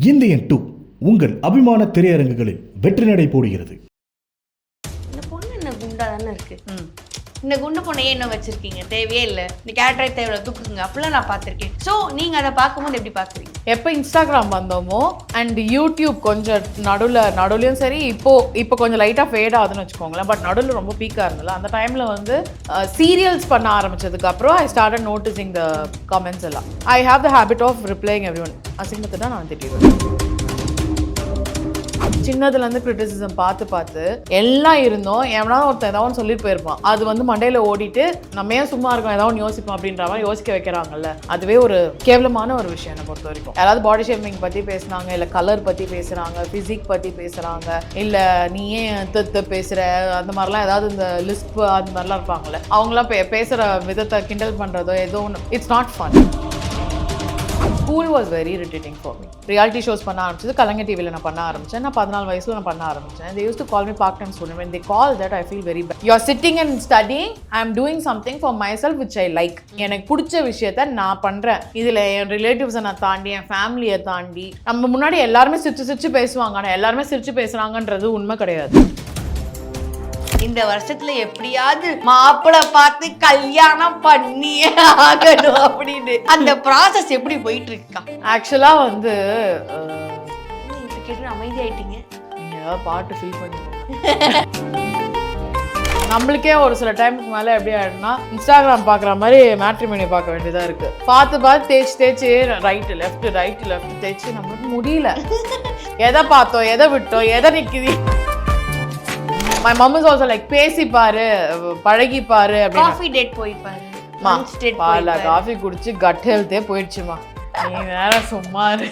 Indian 2 உங்கள் அபிமான திரையரங்குகளில் வெற்றி நடை போடுகிறது. இந்த பொண்ணு என்ன குண்டா தானே இருக்கு. இந்த குண்டு பொண்ணையே என்ன வச்சிருக்கீங்க, தேவையே இல்லை, இந்த கேரக்டரை தேவையில்ல, தூக்குங்க, அப்படிலாம் நான் பார்த்துருக்கேன். ஸோ நீங்கள் அதை பார்க்கும்போது எப்படி பார்க்குறீங்க? எப்போ இன்ஸ்டாகிராம் வந்தோமோ அண்ட் யூடியூப் கொஞ்சம் நடுவுலையும் சரி, இப்போ கொஞ்சம் லைட்டாக ஃபேட் ஆகுதுன்னு வச்சுக்கோங்களேன். பட் நடுவில் ரொம்ப பீக்காக இருந்தல அந்த டைமில் வந்து சீரியல்ஸ் பண்ண ஆரம்பிச்சதுக்கு அப்புறம் I started noticing the comments எல்லாம். I have the habit of replying every one. அசிங்கத்தை தான் நான் திட்டிடுவேன். சின்னதுலேருந்து கிரிட்டிசிசம் பார்த்து எல்லாம் இருந்தோம். எவனாவது ஒருத்தன் ஏதாவது சொல்லிட்டு போயிருப்பான், அது வந்து மண்டையில் ஓடிட்டு நம்ம ஏன் சும்மா இருக்கோம், ஏதாவது யோசிப்போம் அப்படின்ற மாதிரி யோசிக்க வைக்கிறாங்கல்ல, அதுவே ஒரு கேவலமான ஒரு விஷயம் என்னை பொறுத்த வரைக்கும். யாராவது பாடி ஷேமிங் பற்றி பேசுனாங்க, இல்லை கலர் பற்றி பேசுகிறாங்க, ஃபிசிக் பற்றி பேசுகிறாங்க, இல்லை நீ ஏன் பேசுகிற, அந்த மாதிரிலாம் ஏதாவது இந்த லிஸ்ட் அந்த மாதிரிலாம் இருப்பாங்கல்ல, அவங்களாம் பேசுகிற விதத்தை கிண்டல் பண்ணுறதோ ஏதோ ஒன்று, it's not fun. School was very irritating for me. Reality shows பண்ண ஆரம்பிச்சது கலைஞர் டிவியில் நான் பண்ண ஆரம்பித்தேன். நான் 14 வயசில் நான் பண்ண ஆரம்பித்தேன். They used to call me part-time student. When they call that, I feel very bad. You are sitting and studying. I am doing something for myself which I like. எனக்கு பிடிச்ச விஷயத்த நான் பண்ணுறேன். இதில் என் ரிலேட்டிவ்ஸை நான் தாண்டி, என் ஃபேமிலியை தாண்டி, நம்ம முன்னாடி எல்லாருமே சிரிச்சு பேசுவாங்க, ஆனால் எல்லாருமே சிரிச்சு பேசுகிறாங்கன்றது உண்மை கிடையாது. இந்த வருஷத்துல எப்படியாவது மாப்பிள்ளை பார்த்து கல்யாணம் பண்ணியே ஆகணும் அப்படின்னு அந்த ப்ராசஸ் எப்படி போயிட்டு இருக்கா? ஆக்சுவலாக வந்து கேட்டு அமைதியாயிட்டீங்க. நீங்கள் ஏதாவது பாட்டு ஃபீல் பண்ணிக்கோங்க. நம்மளுக்கே ஒரு சில டைமுக்கு மேலே எப்படி ஆகிடும்னா, இன்ஸ்டாகிராம் பார்க்குற மாதிரி மேட்ரிமோனி பார்க்க வேண்டியதாக இருக்குது. பார்த்து தேய்ச்சி ரைட்டு லெஃப்ட் தேய்ச்சி நம்மளுக்கு முடியல. எதை பார்த்தோம், எதை விட்டோம், எதை நிற்குது. My mom is also like, பேசி பாரு, பழகி பாரு அப்படின்னு. காஃபி டேட் போய் பாரு, லஞ்ச் டேட் போய் பாரு. காஃபி குடிச்சு கட் ஹெல்த்தே போயிடுச்சுமா. நீ வேற சும்மா இரு.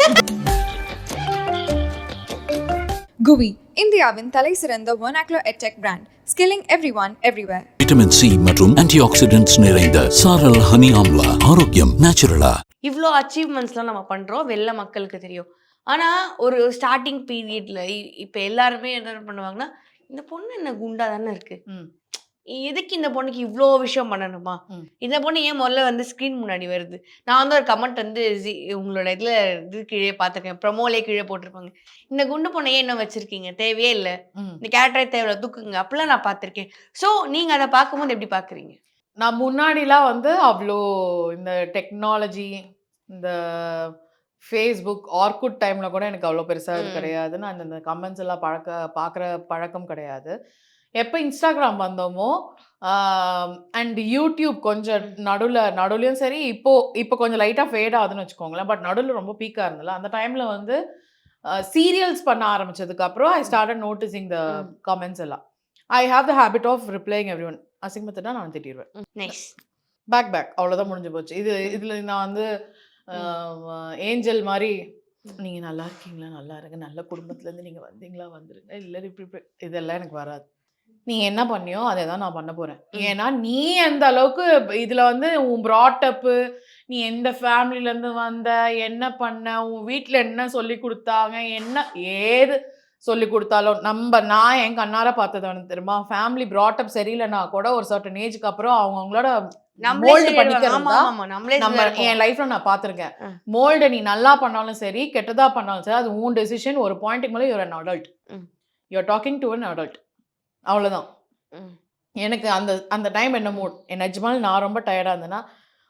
GUI, இந்தியாவின் தலை சிறந்த vernacular edtech brand, skilling everyone everywhere. Vitamin C மற்றும் ஆன்டிஆக்சிடென்ட்ஸ் நிறைந்த சாரல் ஹனி ஆம்லா, ஆரோக்கியம் நேச்சுரலா. இவ்வளோ அச்சீவ்மெண்ட்ஸ்லாம் நம்ம பண்ணுறோம், வெளில மக்களுக்கு தெரியும். ஆனால் ஒரு ஸ்டார்டிங் பீரியட்ல இப்போ எல்லாருமே என்ன பண்ணுவாங்கன்னா, இந்த பொண்ணு என்ன குண்டா தானே இருக்கு, எதுக்கு இந்த பொண்ணுக்கு இவ்வளோ விஷயம் பண்ணணுமா, இந்த பொண்ணு ஏன் முதல்ல வந்து ஸ்க்ரீன் முன்னாடி வருது. நான் வந்து ஒரு கமெண்ட் வந்து உங்களோட இது கீழே பார்த்துருக்கேன், ப்ரமோலே கீழே போட்டிருப்பாங்க, இந்த குண்டு பொண்ணை ஏன் என்ன வச்சிருக்கீங்க, தேவையே இல்லை, இந்த கேரக்டரை தேவையில்ல, தூக்குங்க, அப்படிலாம் நான் பார்த்துருக்கேன். ஸோ நீங்கள் அதை பார்க்கும்போது எப்படி பார்க்குறீங்க? நான் முன்னாடிலாம் வந்து அவ்வளோ இந்த டெக்னாலஜி, இந்த ஃபேஸ்புக், ஆர்குட் டைமில் கூட எனக்கு அவ்வளோ பெருசாக கிடையாது. நான் இந்த கமெண்ட்ஸ் எல்லாம் பார்க்குற பழக்கம் கிடையாது. எப்போ இன்ஸ்டாகிராம் வந்தோமோ அண்ட் யூடியூப் கொஞ்சம் நடுவுலையும் சரி, இப்போ கொஞ்சம் லைட்டாக ஃபேட் ஆகுதுன்னு வச்சுக்கோங்களேன். பட் நடுவில் ரொம்ப பீக்காக இருந்தல அந்த டைமில் வந்து சீரியல்ஸ் பண்ண ஆரம்பிச்சதுக்கு அப்புறம் I started noticing the comments எல்லாம். I have the habit of replying every one. அசிங்கத்தை தான் நான் திட்டிடுவேன். நைஸ் பேக் அவ்வளோதான் முடிஞ்சு போச்சு. இதில் நான் வந்து ஏஞ்சல் மாதிரி, நீங்கள் நல்லா இருக்கீங்களா, நல்லா இருங்க, நல்ல குடும்பத்துலேருந்து நீங்கள் வந்தீங்களா, வந்துருங்க, இல்லை இப்படி இதெல்லாம் எனக்கு வராது. நீ என்ன பண்ணியோ அதை தான் நான் பண்ண போகிறேன். ஏன்னா நீ எந்த அளவுக்கு இதில் வந்து உன் ப்ராட்டப்பு, நீ எந்த ஃபேமிலியிலேருந்து வந்த, என்ன பண்ண, உன் வீட்டில் என்ன சொல்லி கொடுத்தாங்க, என்ன ஏது சொல்லி கொடுத்தாலும் நான் என் கண்ணார பார்த்தது வந்து தெரியுமா, ஃபேமிலி ப்ராட்டப் சரியில்லைன்னா கூட ஒரு சர்டன் ஏஜுக்கு அப்புறம் அவங்களோட மோல்டு பண்ணிக்கிறதா நம்ம என் லைஃப்ல நான் பார்த்துருக்கேன். மோல்டு நீ நல்லா பண்ணாலும் சரி, கெட்டதா பண்ணாலும் சரி, அது உன் டெசிஷன். ஒரு பாயிண்ட்டுக்கு மேலே you're an adult, you're talking to an adult, அவ்வளோதான். எனக்கு அந்த டைம் என்ன மூட், என் நிஜமாலும் நான் ரொம்ப டயர்டாக இருந்தேன்னா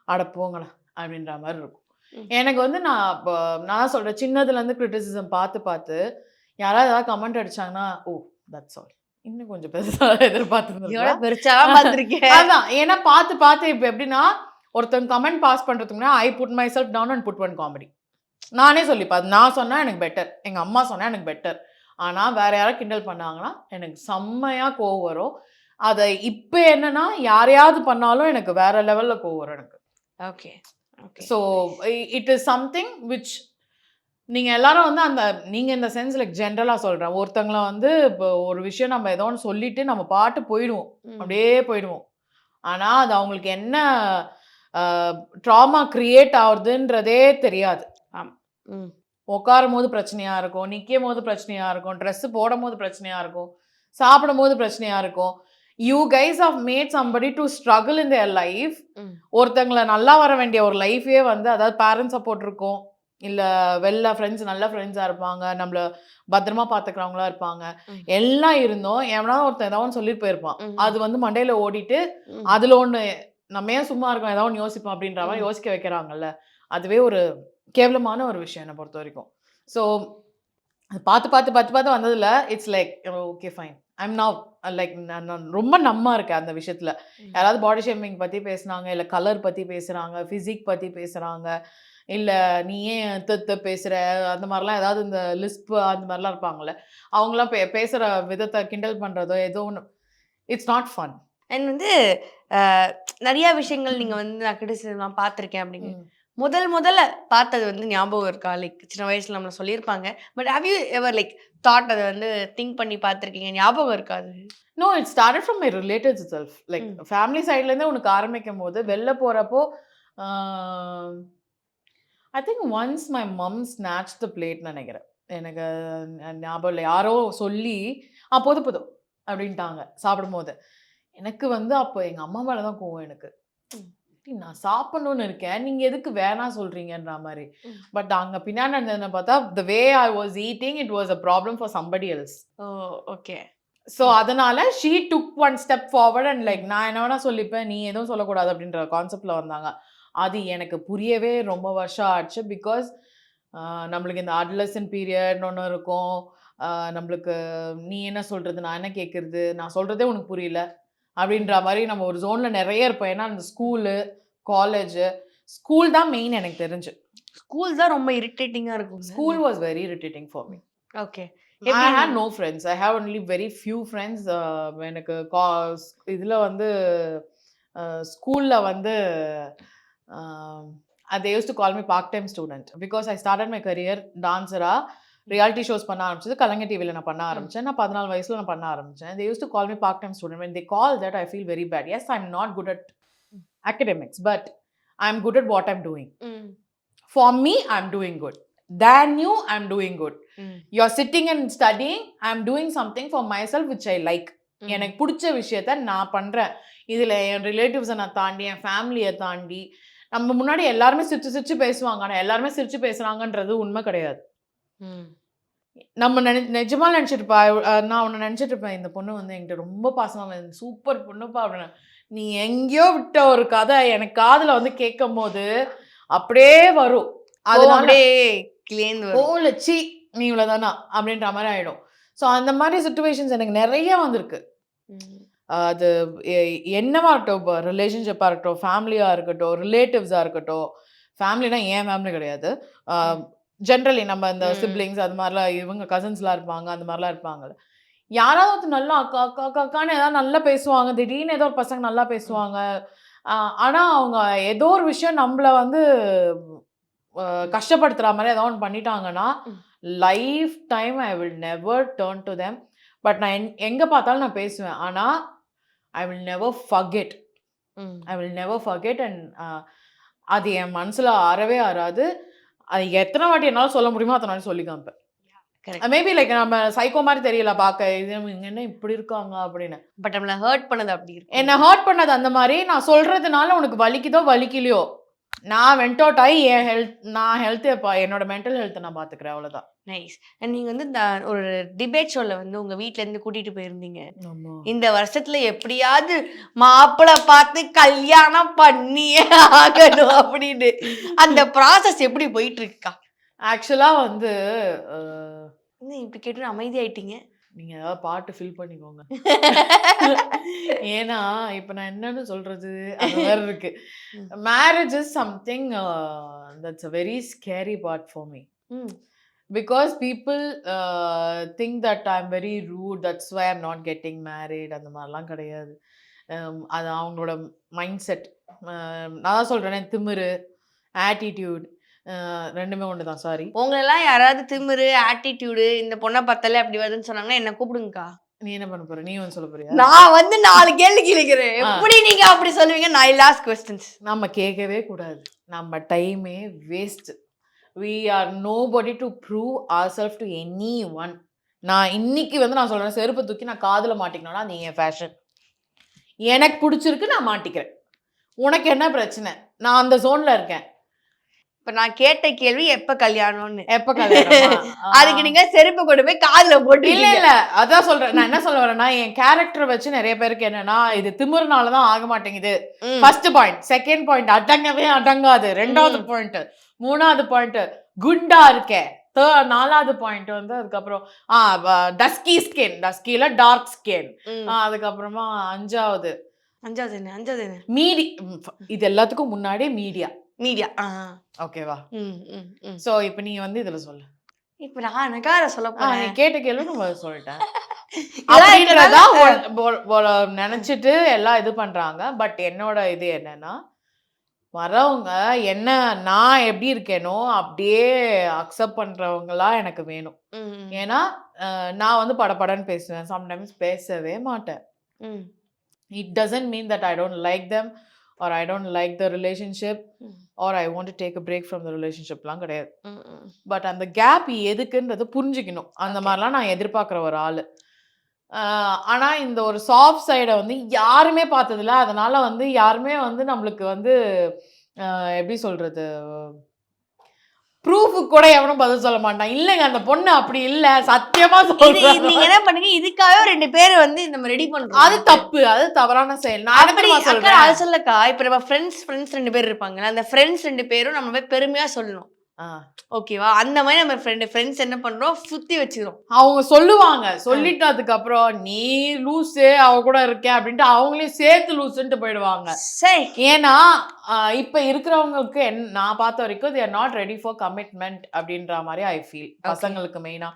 அட போங்களேன் அப்படின்ற மாதிரி இருக்கும். எனக்கு வந்து நான் சொல்கிறேன், சின்னதுலேருந்து கிரிட்டிசிசம் பார்த்து யாராவது ஏதாவது கமெண்ட் அடிச்சாங்கன்னா, ஓ தட்ஸ் ஆல், இன்னும் கொஞ்சம் பெருசாக எதிர்பார்த்துருக்கேன். அதான், ஏன்னா பார்த்து இப்போ எப்படின்னா, ஒருத்தங்க கமெண்ட் பாஸ் பண்ணுறதுக்குன்னா I put myself down and put one comedy. நானே சொல்லிப்பேன், நான் சொன்னால் எனக்கு பெட்டர், எங்கள் அம்மா சொன்னால் எனக்கு பெட்டர். ஆனால் வேறு யாராவது கிண்டல் பண்ணாங்கன்னா எனக்கு செம்மையாக கோவம் வரும். அதை இப்போ என்னன்னா யாரையாவது பண்ணாலும் எனக்கு வேறு லெவலில் கோவம் வரும் எனக்கு. Okay so it is something which நீங்கள் எல்லாரும் வந்து நீங்கள் இந்த சென்ஸ் லைக் ஜென்ரலாக சொல்கிறேன், ஒருத்தங்களை வந்து இப்போ ஒரு விஷயம் நம்ம ஏதோ ஒன்று சொல்லிட்டு நம்ம பாட்டு போயிடுவோம், அப்படியே போயிடுவோம். ஆனால் அது அவங்களுக்கு என்ன ட்ராமா க்ரியேட் ஆகுதுன்றதே தெரியாது. உட்காரும் போது பிரச்சனையாக இருக்கும், நிற்கும் போது பிரச்சனையாக இருக்கும், ட்ரெஸ்ஸு போடும் போது பிரச்சனையாக இருக்கும், சாப்பிடும் போது பிரச்சனையாக இருக்கும். You guys have made somebody to struggle in their life. ஒருத்தங்களை நல்லா வர வேண்டிய ஒரு லைஃபே வந்து, அதாவது பேரண்ட்ஸ் சப்போர்ட் இருக்கும், இல்லை வெளில ஃப்ரெண்ட்ஸ் நல்ல ஃப்ரெண்ட்ஸாக இருப்பாங்க, நம்மள பத்திரமா பார்த்துக்கிறவங்களா இருப்பாங்க, எல்லாம் இருந்தோம் எவனாவது ஒருத்தன் ஏதாவது சொல்லிட்டு போயிருப்பான். அது வந்து மண்டையில் ஓடிட்டு அதில் ஒன்று நம்ம ஏன் சும்மா இருக்கோம் ஏதாவது ஒன்று யோசிப்போம் அப்படின்ற மாதிரி யோசிக்க வைக்கிறாங்கல்ல, அதுவே ஒரு கேவலமான ஒரு விஷயம் என்னை பொறுத்த வரைக்கும். ஸோ பார்த்து வந்ததில் it's like okay fine, I'm now like நான் ரொம்ப நம்மா இருக்கேன் அந்த விஷயத்தில். யாராவது பாடி ஷேமிங் பற்றி பேசுனாங்க, இல்லை கலர் பற்றி பேசுகிறாங்க, ஃபிசிக் பற்றி பேசுகிறாங்க, இல்லை நீ ஏன் பேசுகிற அந்த மாதிரிலாம் ஏதாவது இந்த லிஸ்ப் அந்த மாதிரிலாம் இருப்பாங்கள்ல, அவங்களாம் பேசுகிற விதத்தை கிண்டல் பண்ணுறதோ ஏதோ ஒன்று, இட்ஸ் நாட் ஃபன். அண்ட் வந்து நிறைய விஷயங்கள் நீங்கள் வந்து நான் கிரிட்டிசிசம்லாம் பார்த்துருக்கேன் அப்படிங்க. முதல்ல பார்த்தது வந்து ஞாபகம் இருக்கா? லைக் சின்ன வயசுல நம்மள சொல்லியிருப்பாங்க. But have you ever like thought அத வந்து திங்க் பண்ணி பார்த்துருக்கீங்க? ஞாபகம் இருக்கா அது? No, it started from my relatives itself. Like family சைட்லேருந்தே உனக்கு ஆரம்பிக்கும்போது வெளில போகிறப்போ I think once my mom snatch the பிளேட்னு நினைக்கிறேன். எனக்கு ஞாபகம் இல்லை. யாரோ சொல்லி போதும் போதும் அப்படின்ட்டாங்க சாப்பிடும்போது. எனக்கு வந்து அப்போ எங்கள் அம்மா மேலே தான் கோவம் எனக்கு. நான் சாப்பிடணும்னு இருக்கேன், நீங்கள் எதுக்கு வேணாம் சொல்கிறீங்கன்ற மாதிரி. பட் அங்கே பின்னாடி நடந்ததுன்னு பார்த்தா the way I was eating it was a problem for somebody else. Oh okay. So அதனால she took one step forward and like நான் என்ன வேணா சொல்லிப்பேன், நீ எதுவும் சொல்லக்கூடாது அப்படின்ற கான்செப்டில் வந்தாங்க. அது எனக்கு புரியவே ரொம்ப வருஷம் ஆச்சு. பிகாஸ் நம்மளுக்கு இந்த அட்லசன்ட் பீரியட்னு ஒன்று இருக்கும். நம்மளுக்கு நீ என்ன சொல்கிறது, நான் என்ன கேட்குறது, நான் சொல்கிறதே உனக்கு புரியல அப்படின்ற மாதிரி நம்ம ஒரு ஜோனில் நிறைய இருப்போம். ஏன்னா அந்த ஸ்கூலு காலேஜு, ஸ்கூல் தான் மெயின் எனக்கு தெரிஞ்சு. ஸ்கூல் தான் ரொம்ப இரிட்டேட்டிங்காக இருக்கும். School was very irritating for me. Okay. I had no friends. I have only very few friends. எனக்கு இதில் வந்து ஸ்கூலில் வந்து they used to call me part-time student because I started my career dancer-ஆ ரியாலிட்டி ஷோஸ் பண்ண ஆரம்பிச்சது கலைஞர் டிவியில் நான் பண்ண ஆரம்பித்தேன். நான் 14 வயசில் நான் பண்ண ஆரம்பித்தேன். They used to call me part-time student. When they call that, I feel very bad. Yes, I'm not good at academics, but I'm good at what I'm doing. For me, I'm doing good. Than you, I'm doing good. You're sitting and studying, I'm doing something for myself which I like. எனக்கு பிடிச்ச விஷயத்த நான் பண்ணுறேன். இதில் என் ரிலேட்டிவ்ஸை நான் தாண்டி, என் ஃபேமிலியை தாண்டி, நம்ம முன்னாடி எல்லாருமே சிரிச்சு பேசுவாங்க, ஆனால் எல்லாருமே சிரிச்சு பேசுகிறாங்கன்றது உண்மை கிடையாது. நம்ம நிஜமாக நினச்சிருப்பா, நான் ஒன்று நினச்சிட்டு இருப்பேன், இந்த பொண்ணு வந்து என்கிட்ட ரொம்ப பாசமாக சூப்பர் பொண்ணுப்பா அப்படின்னு. நீ எங்கேயோ விட்ட ஒரு கதை எனக்கு காதில் வந்து கேட்கும் போது அப்படியே வரும். அதனாலே ஓலச்சி நீ இவ்வளோதானா அப்படின்ற மாதிரி ஆகிடும். ஸோ அந்த மாதிரி சுச்சுவேஷன்ஸ் எனக்கு நிறைய வந்திருக்கு. அது என்னவா இருக்கட்டும், ரிலேஷன்ஷிப்பாக இருக்கட்டும், ஃபேமிலியாக இருக்கட்டும், ரிலேட்டிவ்ஸாக இருக்கட்டும். ஃபேமிலினா ஏன் ஃபேமிலி கிடையாது, ஜென்ரலி நம்ம இந்த சிப்ளிங்ஸ் அது மாதிரிலாம், இவங்க கசின்ஸ்லாம் இருப்பாங்க, அந்த மாதிரிலாம் இருப்பாங்க. யாராவது நல்லா அக்கா அக்கா அக்கான்னு ஏதாவது நல்லா பேசுவாங்க, திடீர்னு ஏதோ ஒரு பசங்க நல்லா பேசுவாங்க. ஆனால் அவங்க ஏதோ ஒரு விஷயம் நம்மளை வந்து கஷ்டப்படுத்துகிற மாதிரி ஏதோ ஒன்று பண்ணிட்டாங்கன்னா life time I will never turn to them. But நான் எங்கே பார்த்தாலும் நான் பேசுவேன், ஆனால் I will never forget. And அது என் மனசில் ஆறவே ஆறாது. அது எத்தனை வாட்டி என்னால் சொல்ல முடியுமோ அத்தனை வாட்டி சொல்லி காமிப்பேன். மேபி லைக் நம்ம சைக்கோ மாதிரி தெரியல பார்க்க, இது இவங்க என்ன இப்படி இருக்காங்க அப்படின்னு. பட் நம்மளை ஹர்ட் பண்ணது அப்படி இருக்கு. என்னை ஹர்ட் பண்ணது அந்த மாதிரி. நான் சொல்கிறதுனால உனக்கு வலிக்குதோ வலிக்கலையோ, நான் வெண்ட் அவுட் ஆகி என் ஹெல்த்தை என்னோட மென்டல் ஹெல்த்தை நான் பார்த்துக்கிறேன், அவ்வளோதான். நைஸ். அண்ட் நீங்கள் வந்து இந்த ஒரு டிபேட் ஷோவில் வந்து உங்கள் வீட்டிலேருந்து கூட்டிகிட்டு போயிருந்தீங்க. இந்த வருஷத்தில் எப்படியாவது மாப்பிள்ளை பார்த்து கல்யாணம் பண்ணியே ஆகணும் அப்படின்னு. அந்த ப்ராசஸ் எப்படி போயிட்டு இருக்கா? ஆக்சுவலாக வந்து இப்படி கேட்டு அமைதியாயிட்டீங்க. நீங்கள் ஏதாவது பாட்டு ஃபில் பண்ணிக்கோங்க. ஏன்னா இப்போ நான் என்னன்னு சொல்கிறது அது வேறு இருக்குது. Marriage is something that's a very scary part for me. Because people think that I am very rude, that's why I'm not getting married. அந்த மாதிரிலாம் கிடையாது. அது அவங்களோட மைண்ட் செட். நான் தான் சொல்கிறேன், திமிரு ஆட்டிடியூட் ரெண்டுமே ஒன்று தான். சாரி, உங்களெல்லாம் யாராவது திமிரு ஆட்டிடியூடு இந்த பொண்ணை பார்த்தாலே அப்படி வருதுன்னு சொன்னாங்கன்னா என்ன கூப்பிடுங்கக்கா. நீ என்ன பண்ண போற? நீ வந்து சொல்ல போறியா? நான் வந்து 4 கேள்வி கேட்கிறேன். எப்படி நீங்க அப்படி சொல்லுவீங்க? நான் லாஸ்ட் क्वेश्चंस. நம்ம கேட்கவே கூடாது. நம்ம டைமே waste. we are nobody to prove ourselves to anyone. நான் இன்னைக்கு வந்து நான் சொல்றேன், செருப்பு தூக்கி நான் காதுல மாட்டிக்கணும்னா அது என் ஃபேஷன். எனக்கு பிடிச்சிருக்கு, நான் மாட்டிக்கிறேன். உனக்கு என்ன பிரச்சனை? நான் அந்த ஜோன்ல இருக்கேன். இப்ப நான் கேட்ட கேள்வி எப்ப கல்யாணம்னு. எப்ப கல்யாணமா? அதுக்கு நீங்க செருப்பு கொண்டு போய் காதுல போட்டு இல்ல அதான் சொல்றேன். நான் என்ன சொல்ல வரேன்னா, என் கேரக்டர் வச்சு நிறைய பேருக்கு என்னன்னா, இது திமிருனாலதான் ஆக மாட்டேங்குது. First point. செகண்ட் பாயிண்ட், அடங்கவே அடங்காது. ரெண்டாவது பாயிண்ட். மூணாவது பாயிண்ட், குண்டா இருக்கேன். நாலாவது பாயிண்ட் வந்து அதுக்கப்புறம் டஸ்கி ஸ்கின், டஸ்கில டார்க் ஸ்கின். அதுக்கப்புறமா அஞ்சாவது என்ன மீடி. இது எல்லாத்துக்கும் முன்னாடி மீடியா. ஓகேவா? சோ இப்ப நீ வந்து இதுல சொல்லு. இப்ப நான் எனக்கார சொல்ல போறேன். நீ கேட்ட கேள்வி நான் சொல்லிட்டேன். அப்படின்றதா நினைச்சிட்டு எல்லாம் இது பண்றாங்க. பட் என்னோட இது என்னன்னா, வரவங்க என்ன நான் எப்படி இருக்கேனோ அப்படியே அக்செப்ட் பண்றவங்களா எனக்கு வேணும். ஏன்னா நான் வந்து படபடன்னு பேசுவேன், சம்டைம்ஸ் பேசவே மாட்டேன். It doesn't mean that I don't like them or I don't like the relationship or I want to take a break from the relationship லாம் கிடையாது. பட் அந்த கேப் எதுக்குன்றது புரிஞ்சுக்கணும். அந்த மாதிரிலாம் நான் எதிர்பார்க்குற ஒரு ஆளு. ஆனா இந்த ஒரு சாஃப்ட் சைடை வந்து யாருமே பார்த்ததில்ல. அதனால வந்து யாருமே வந்து நம்மளுக்கு வந்து எப்படி சொல்றது, ப்ரூஃப் கூட எவனும் பதில் சொல்ல மாட்டான். இல்லங்க அந்த பொண்ணு அப்படி இல்ல, சத்தியமா சொல்றேன். நீங்க என்ன பண்ணுங்க, இதுக்காக 2 பேரை வந்து நம்ம ரெடி பண்றோம். அது தப்பு, அது தவறான செயல். நான் சொல்றேன் அது சொல்லக்கா. இப்ப நம்ம ஃப்ரெண்ட்ஸ் 2 பேர் இருப்பாங்க. அந்த ஃப்ரெண்ட்ஸ் 2 பேரும் நம்ம போய் பெருமையா சொல்லணும். ஓகேவா? அந்த மாதிரி நம்ம ஃப்ரெண்ட்ஸ் என்ன பண்றோம், சுத்தி வச்சுக்கிறோம். அவங்க சொல்லுவாங்க. சொல்லிட்டு அதுக்கப்புறம் நீ லூசு அவ கூட இருக்க அப்படின்ட்டு அவங்களையும் சேர்த்து லூசுன்ட்டு போயிடுவாங்க. சரி. ஏன்னா இப்ப இருக்கிறவங்களுக்கு நான் பார்த்த வரைக்கும் they are not ready for commitment அப்படின்ற மாதிரி ஐ ஃபீல். பசங்களுக்கு மெயினா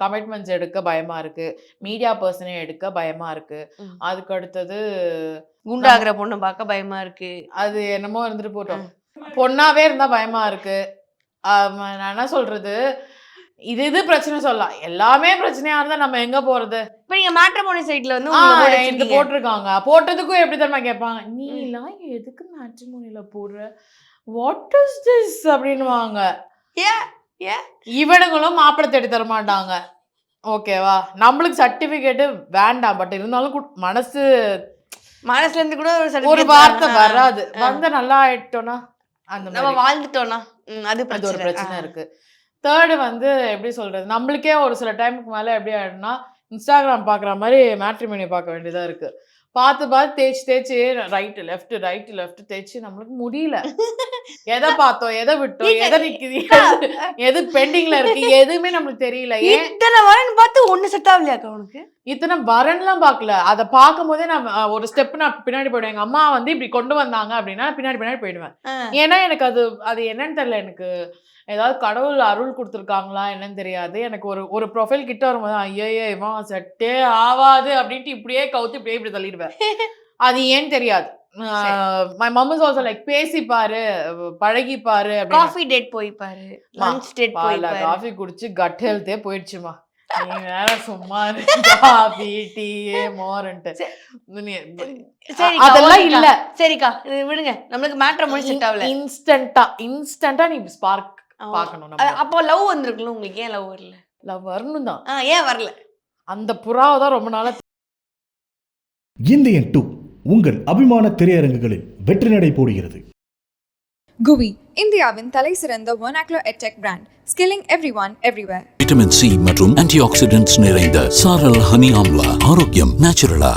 கமிட்மெண்ட்ஸ் எடுக்க பயமா இருக்கு. மீடியா பர்சனே எடுக்க பயமா இருக்கு. அதுக்கு அடுத்தது குண்டாகிற பொண்ணு பார்க்க பயமா இருக்கு. அது என்னமோ இருந்துட்டு போட்டோம். பொண்ணாவே இருந்தா பயமா இருக்கு. நான் என்ன சொல்றது, இது பிரச்சனை சொல்லலாம். எல்லாமே பிரச்சனையா இருந்தா நம்ம எங்க போறது? இப்ப நீங்க மேட்ரிமோனி சைட்ல வந்து போட்டிருக்காங்க. போட்டதுக்கும் எப்படி தெரியுமா கேட்பாங்க, நீ எல்லாம் எதுக்கு மேட்ரிமோனில போடுற, வாட் இஸ் திஸ் அப்படின்னுவாங்க. இவனுங்களும் மாப்பிள்ளை தேடி தர மாட்டாங்க. ஓகேவா? நம்மளுக்கு சர்டிபிகேட் வேண்டாம். பட் இருந்தாலும் மனசுல இருந்து கூட ஒரு வார்த்தை வராது. வந்து நல்லா ஆயிட்டோம்னா, அந்த நம்ம வாழ்ந்துட்டோம்னா அது ஒரு பிரச்சனை இருக்கு. தேர்டு வந்து எப்படி சொல்றது, நம்மளுக்கே ஒரு சில டைமுக்கு மேல எப்படி ஆயிடும்னா, இன்ஸ்டாகிராம் பாக்குற மாதிரி மேட்ரிமோனி பார்க்க வேண்டியதா இருக்கு. பார்த்து தேய்ச்சி ரைட்டு லெஃப்ட் தேய்ச்சி நம்மளுக்கு முடியல. எதை பார்த்தோம், எதை விட்டோம், எதை நிக்குது, எது பெண்டிங்ல இருக்கு, எதுவுமே நம்மளுக்கு தெரியல. இத்தனை வரன் பார்த்து ஒண்ணு செட் ஆகலையாக்கா உனக்கு? இத்தனை வரன்லாம் பார்க்கல. அதை பார்க்கும் போதே நான் ஒரு ஸ்டெப் நான் பின்னாடி போயிடுவேன். எங்க அம்மா வந்து இப்படி கொண்டு வந்தாங்க அப்படின்னா பின்னாடி போயிடுவேன். ஏன்னா எனக்கு அது என்னன்னு தெரியல. எனக்கு ஏதாவது கடவுள் அருள் கொடுத்துருக்காங்களா என்னன்னு தெரியாது. எனக்கு ஒரு ப்ரொஃபைல் கிட்ட வரும்போது ஐயோ இவன் செட்டே ஆவாது அப்படின்ட்டு இப்படியே கவுத்து இப்படி தள்ளிடுவேன். அது ஏன்னு தெரியாது. my mom is also like பேசிப்பாரு, பழகிப்பாரு. காஃபி டேட் போய் பாரு, லஞ்ச் டேட் போய் பாரு. காஃபி குடிச்சு கட் ஹெல்த்தே போயிடுச்சுமா. நீ வேற சும்மா காஃபி டீ மோர்ன்ட்டு அதெல்லாம் இல்ல. சரிக்கா இது விடுங்க, நம்மளுக்கு மேட்ரிமோனி செட் ஆகல. இன்ஸ்டன்ட்டா நீ ஸ்பார்க் பார்க்கணும். அப்போ லவ் வந்திருக்குல்ல உங்களுக்கு, ஏன் லவ் வரல? லவ் வரணும் தான். ஏன் வரல? அந்த புறாவை தான் ரொம்ப நாளா. இந்தியன் 2 உங்கள் அபிமான திரையரங்குகளில் வெற்றி நடை போடுகிறது. GUVI, இந்தியாவின் தலை சிறந்த vernacular edtech brand, skilling everyone everywhere. Vitamin C மற்றும் ஆன்டி ஆக்சிடென்ட்ஸ் நிறைந்த சாரல் ஹனி ஆம்லா, ஆரோக்கியம் நேச்சுரலா.